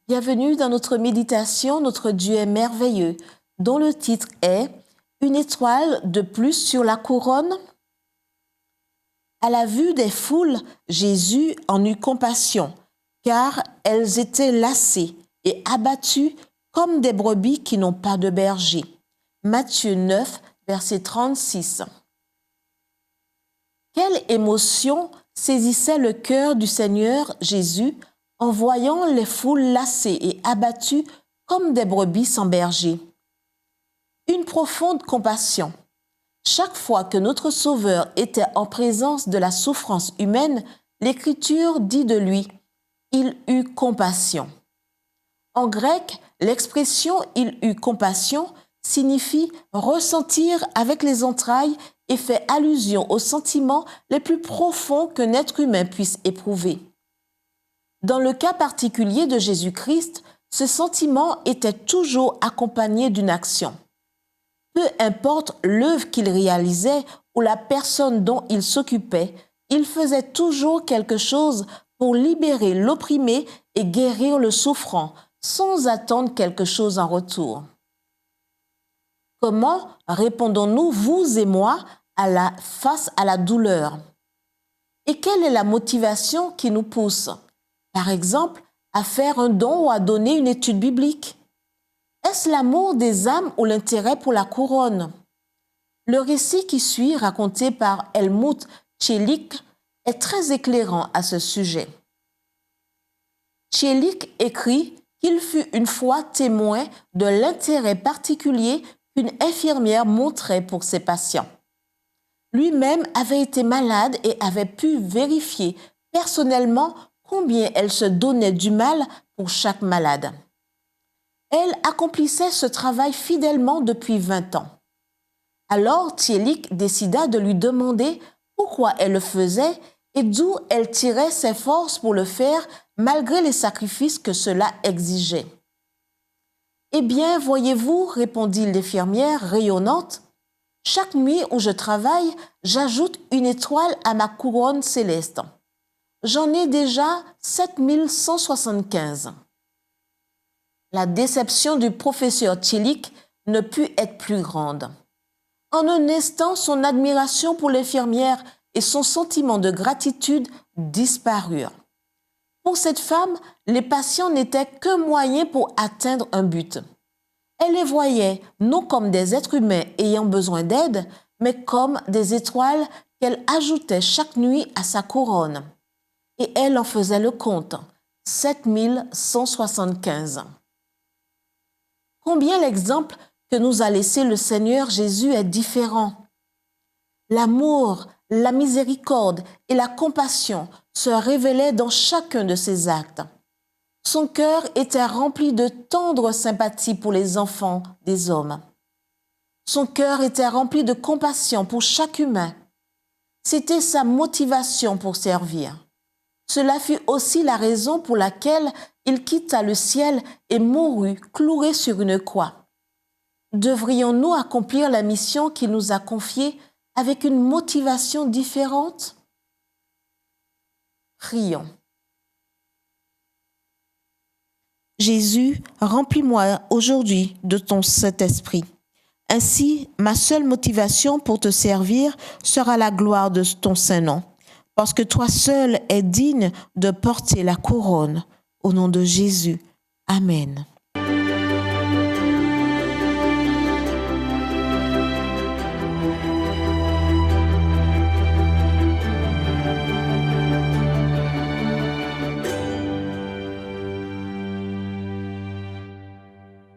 Bienvenue dans notre méditation, notre Dieu est merveilleux, dont le titre est « Une étoile de plus sur la couronne ». À la vue des foules, Jésus en eut compassion, car elles étaient lassées et abattues comme des brebis qui n'ont pas de berger. Matthieu 9, verset 36. Quelle émotion saisissait le cœur du Seigneur Jésus en voyant les foules lassées et abattues comme des brebis sans berger. Une profonde compassion. Chaque fois que notre Sauveur était en présence de la souffrance humaine, l'Écriture dit de lui « il eut compassion ». En grec, l'expression « il eut compassion » signifie ressentir avec les entrailles et fait allusion aux sentiments les plus profonds qu'un être humain puisse éprouver. Dans le cas particulier de Jésus-Christ, ce sentiment était toujours accompagné d'une action. Peu importe l'œuvre qu'il réalisait ou la personne dont il s'occupait, il faisait toujours quelque chose pour libérer l'opprimé et guérir le souffrant, sans attendre quelque chose en retour. Comment répondons-nous, vous et moi, face à la douleur? Et quelle est la motivation qui nous pousse, par exemple, à faire un don ou à donner une étude biblique? Est-ce l'amour des âmes ou l'intérêt pour la couronne? Le récit qui suit, raconté par Helmut Tschellik, est très éclairant à ce sujet. Tschellik écrit qu'il fut une fois témoin de l'intérêt particulier qu'une infirmière montrait pour ses patients. Lui-même avait été malade et avait pu vérifier personnellement combien elle se donnait du mal pour chaque malade. Elle accomplissait ce travail fidèlement depuis 20 ans. Alors Tschellik décida de lui demander pourquoi elle le faisait et d'où elle tirait ses forces pour le faire malgré les sacrifices que cela exigeait. « Eh bien, voyez-vous, répondit l'infirmière rayonnante, chaque nuit où je travaille, j'ajoute une étoile à ma couronne céleste. J'en ai déjà 7175. » La déception du professeur Tschellik ne put être plus grande. En un instant, son admiration pour l'infirmière et son sentiment de gratitude disparurent. Pour cette femme, les patients n'étaient qu'un moyen pour atteindre un but. Elle les voyait non comme des êtres humains ayant besoin d'aide, mais comme des étoiles qu'elle ajoutait chaque nuit à sa couronne. Et elle en faisait le compte, 7175. Combien l'exemple que nous a laissé le Seigneur Jésus est différent. L'amour, la miséricorde et la compassion se révélaient dans chacun de ses actes. Son cœur était rempli de tendre sympathie pour les enfants des hommes. Son cœur était rempli de compassion pour chaque humain. C'était sa motivation pour servir. Cela fut aussi la raison pour laquelle il quitta le ciel et mourut cloué sur une croix. Devrions-nous accomplir la mission qu'il nous a confiée avec une motivation différente? Prions. Jésus, remplis-moi aujourd'hui de ton Saint-Esprit. Ainsi, ma seule motivation pour te servir sera la gloire de ton Saint-Nom, parce que toi seul es digne de porter la couronne. Au nom de Jésus. Amen.